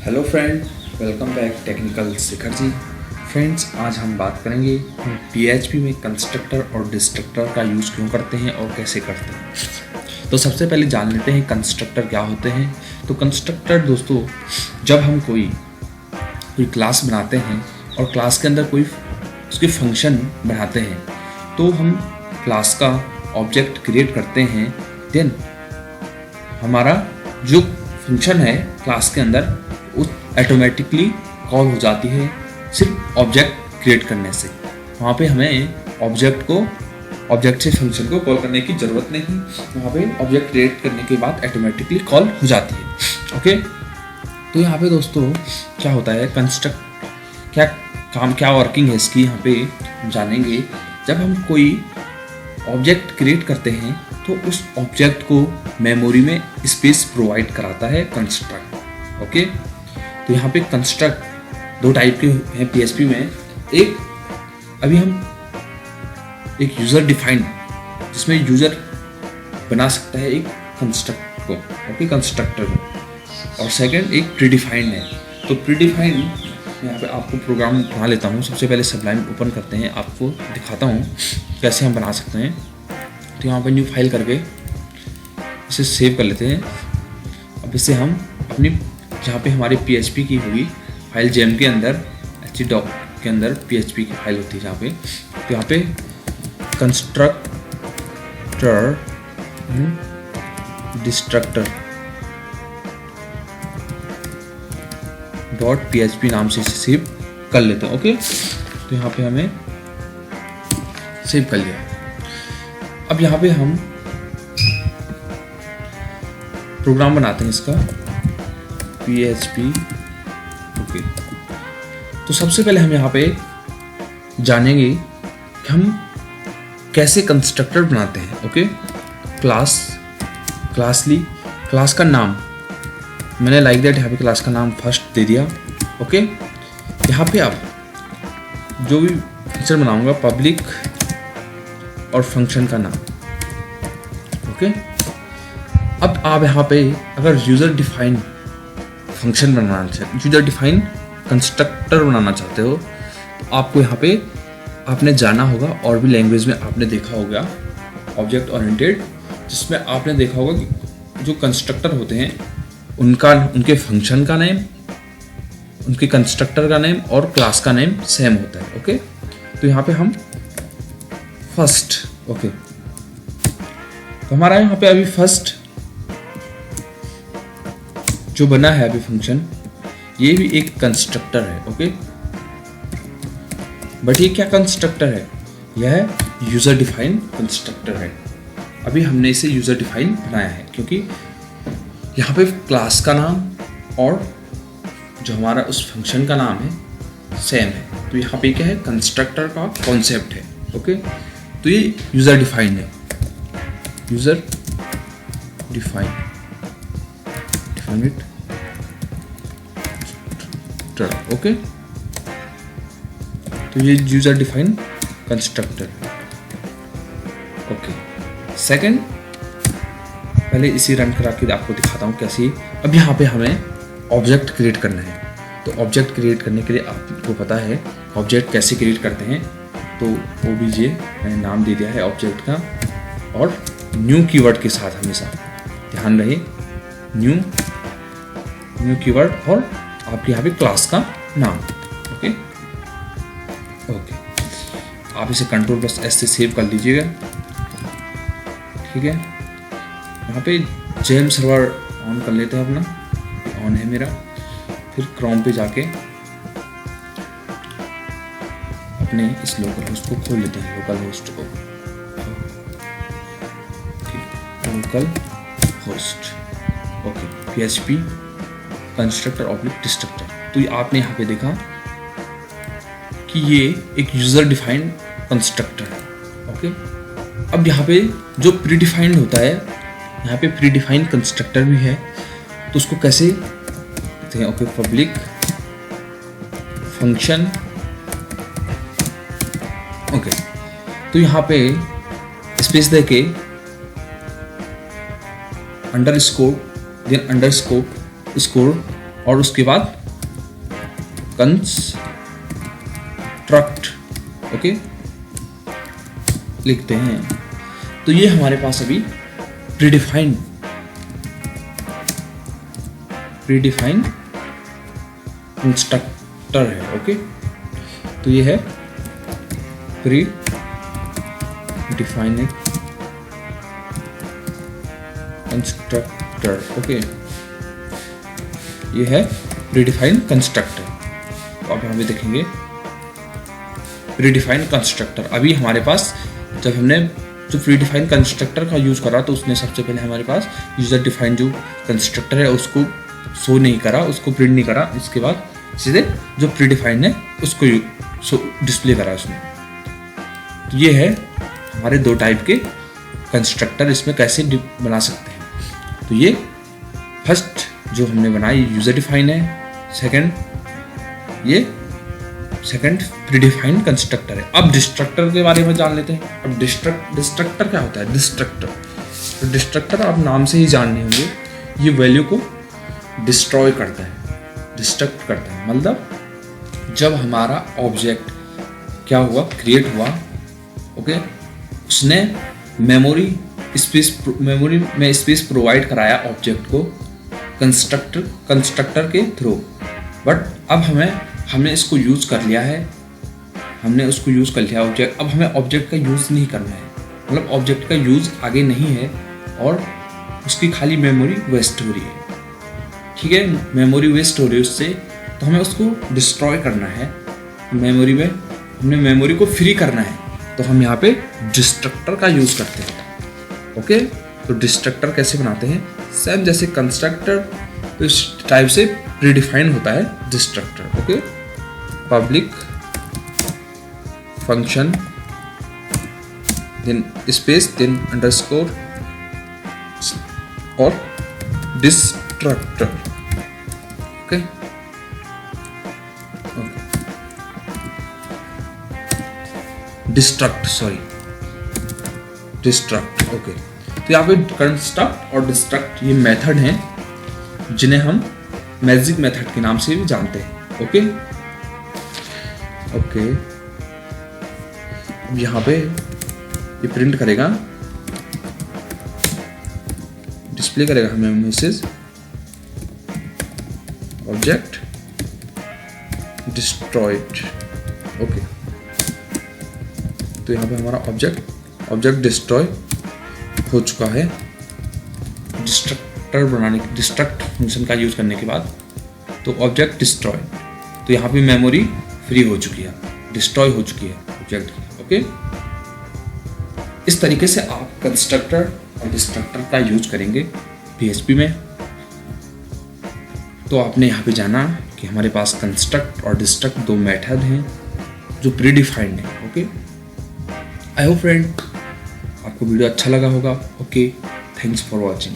Hello friend, welcome back technical Shikhar ji. Friends, आज हम बात करेंगे PHP में कंस्ट्रक्टर और डिस्ट्रक्टर का यूज़ क्यों करते हैं और कैसे करते हैं। तो सबसे पहले जान लेते हैं कंस्ट्रक्टर क्या होते हैं। तो कंस्ट्रक्टर दोस्तों, जब हम कोई क्लास बनाते हैं और क्लास के अंदर कोई उसके फंक्शन बनाते हैं तो हम क्लास का ऑब्जेक्ट क्रिएट करते हैं। देन हमारा जो फंक्शन है क्लास के अंदर उस ऑटोमेटिकली कॉल हो जाती है सिर्फ ऑब्जेक्ट क्रिएट करने से। वहाँ पे हमें ऑब्जेक्ट से फंक्शन को कॉल करने की ज़रूरत नहीं, वहाँ पे ऑब्जेक्ट क्रिएट करने के बाद ऑटोमेटिकली कॉल हो जाती है। ओके, तो यहाँ पे दोस्तों क्या होता है, क्या वर्किंग है इसकी यहाँ पे हम जानेंगे। जब हम कोई ऑब्जेक्ट क्रिएट करते हैं तो उस ऑब्जेक्ट को मेमोरी में स्पेस प्रोवाइड कराता है कंस्ट्रक्ट। ओके, तो यहाँ पे कंस्ट्रक्ट दो टाइप के हैं PHP में। एक अभी हम एक यूज़र डिफाइंड, जिसमें यूज़र बना सकता है एक कंस्ट्रक्ट को, ओके, कंस्ट्रक्टर को। और सेकंड एक प्रीडिफाइंड है। तो प्रीडिफाइंड यहाँ पे आपको प्रोग्राम बना लेता हूँ। सबसे पहले सबलाइन ओपन करते हैं, आपको दिखाता हूँ कैसे हम बना सकते हैं। तो यहाँ पे न्यू फाइल करके इसे सेव कर लेते हैं। अब इसे हम अपनी जहाँ पे हमारी PHP की होगी फाइल जेम के अंदर htdoc के अंदर PHP की फाइल होती है जहाँ पे, तो यहाँ पे कंस्ट्रक्टर डिस्ट्रक्टर .php नाम से सेव कर लेते हैं। ओके, तो यहाँ पे हमें सेव कर लिया। अब यहाँ पे हम प्रोग्राम बनाते हैं इसका PHP। ओके, तो सबसे पहले हम यहाँ पे जानेंगे कि हम कैसे कंस्ट्रक्टर बनाते हैं। ओके, क्लास का नाम मैंने लाइक दैट यहाँ पे क्लास का नाम फर्स्ट दे दिया। ओके, यहाँ पे अब जो भी फंक्शन बनाऊंगा पब्लिक और फंक्शन का नाम। ओके, अब आप यहाँ पे अगर यूज़र डिफाइन फंक्शन बनाना चाहते, यूज़र डिफाइन कंस्ट्रक्टर बनाना चाहते हो, तो आपको यहाँ पे आपने जाना होगा। और भी लैंग्वेज में आपने देखा होगा ऑब्जेक्ट ओरिएंटेड, जिसमें आपने देखा होगा कि जो कंस्ट्रक्टर होते हैं उनके फंक्शन का नेम, उनके कंस्ट्रक्टर का नेम और क्लास का नेम सेम होता है। ओके, तो यहाँ पे हम फर्स्ट, ओके, तो हमारा यहाँ पे अभी फर्स्ट जो बना है अभी फंक्शन, ये भी एक कंस्ट्रक्टर है। ओके, बट ये क्या कंस्ट्रक्टर है, यह यूजर डिफाइन कंस्ट्रक्टर है। अभी हमने इसे यूजर डिफाइन बनाया है क्योंकि यहाँ पे क्लास का नाम और जो हमारा उस फंक्शन का नाम है सेम है। तो यहाँ पे क्या है, कंस्ट्रक्टर का कॉन्सेप्ट है। ओके, तो ये यूजर डिफाइन है, यूजर डिफाइन इट। ओके, तो ये यूजर डिफाइन कंस्ट्रक्टर है। ओके, सेकंड पहले इसी रन करा के आपको दिखाता हूँ कैसे। अब यहाँ पे हमें ऑब्जेक्ट क्रिएट करना है। तो ऑब्जेक्ट क्रिएट करने के लिए आपको पता है ऑब्जेक्ट कैसे क्रिएट करते हैं। तो OBJ मैंने नाम दे दिया है ऑब्जेक्ट का, और न्यू कीवर्ड के साथ हमेशा ध्यान रहे, न्यू कीवर्ड और आपके यहाँ पे क्लास का नाम। ओके, आप इसे Ctrl+S से सेव कर लीजिएगा। ठीक है, यहाँ पे जेम सर्वर ऑन कर लेते हैं अपना, ऑन है मेरा। फिर क्रोम पे जाके अपने इस लोकल होस्ट को खोल लेते हैं, लोकल होस्ट को, local host. Okay, PHP constructor object destructor. तो आपने यहाँ पे देखा कि ये एक यूजर डिफाइंड कंस्ट्रक्टर है। ओके, अब यहाँ पे जो प्रीडिफाइंड होता है, यहाँ पे प्रीडिफाइंड कंस्ट्रक्टर भी है, तो उसको कैसे देखते हैं। Okay, public function. ओके, तो यहाँ पे स्पेस देके अंडरस्कोर, देन अंडरस्कोर और उसके बाद कंस्ट्रक्ट, ओके, लिखते हैं। तो ये हमारे पास अभी प्रीडिफाइंड कंस्ट्रक्टर है, ओके। तो ये है प्रीडिफाइंड कंस्ट्रक्टर, ओके। ये है प्रीडिफाइंड कंस्ट्रक्टर। तो अब यहाँ पे देखेंगे प्रीडिफाइंड कंस्ट्रक्टर। अभी हमारे पास जब हमने जो प्रीडिफाइंड कंस्ट्रक्टर का यूज़ करा तो उसने सबसे पहले हमारे पास यूजर डिफाइंड जो कंस्ट्रक्टर है उसको शो नहीं करा, उसको प्रिंट नहीं करा। इसके बाद सीधे जो प्रीडिफाइंड है उसको डिस्प्ले करा उसने। तो ये है हमारे दो टाइप के कंस्ट्रक्टर, इसमें कैसे बना सकते हैं। तो ये फर्स्ट जो हमने बनाई यूजर डिफाइन है, सेकंड प्रीडिफाइंड कंस्ट्रक्टर है। अब डिस्ट्रक्टर के बारे में जान लेते हैं। अब डिस्ट्रक्टर क्या होता है? डिस्ट्रक्टर, तो डिस्ट्रक्टर आप नाम से ही जानने होंगे, ये वैल्यू को डिस्ट्रॉय करता है, डिस्ट्रक्ट करता है। मतलब जब हमारा ऑब्जेक्ट क्या हुआ, क्रिएट हुआ, ओके, उसने मेमोरी में स्पेस प्रोवाइड कराया ऑब्जेक्ट को कंस्ट्रक्टर के थ्रू। बट अब हमने इसको यूज़ कर लिया है, हमने उसको यूज़ कर लिया ऑब्जेक्ट। अब हमें ऑब्जेक्ट का यूज़ नहीं करना है, मतलब ऑब्जेक्ट का यूज़ आगे नहीं है और उसकी खाली मेमोरी वेस्ट हो रही है, ठीक है, मेमोरी वेस्ट हो रही है उससे। तो हमें उसको डिस्ट्रॉय करना है, मेमोरी में हमने मेमोरी को फ्री करना है। तो हम यहाँ पे डिस्ट्रक्टर का यूज़ करते हैं, ओके। तो डिस्ट्रक्टर कैसे बनाते हैं? सेम जैसे कंस्ट्रक्टर, तो इस टाइप से प्रीडिफाइन होता है destructor, okay. Public function then space then underscore और डिस्ट्रक्टर, ओके। Destruct, okay. तो यहाँ पे कंस्ट्रक्ट और डिस्ट्रक्ट ये मेथड हैं जिन्हें हम मैजिक मेथड के नाम से भी जानते हैं, ओके। अब यहाँ पे ये प्रिंट करेगा, डिस्प्ले करेगा हमें मैसेज ऑब्जेक्ट डिस्ट्रॉयड, ओके। तो यहाँ पे हमारा ऑब्जेक्ट डिस्ट्रॉय हो चुका है डिस्ट्रक्ट फंक्शन का यूज करने के बाद। तो ऑब्जेक्ट डिस्ट्रॉय, तो यहाँ पे मेमोरी फ्री हो चुकी है, डिस्ट्रॉय हो चुकी है ऑब्जेक्ट की, ओके। इस तरीके से आप कंस्ट्रक्टर और डिस्ट्रक्टर का यूज करेंगे PHP में। तो आपने यहाँ पे जाना कि हमारे पास कंस्ट्रक्ट और डिस्ट्रक्ट दो मेथड हैं जो प्रीडिफाइंड है, ओके। आई होप फ्रेंड आपको वीडियो अच्छा लगा होगा, ओके। Thanks for watching.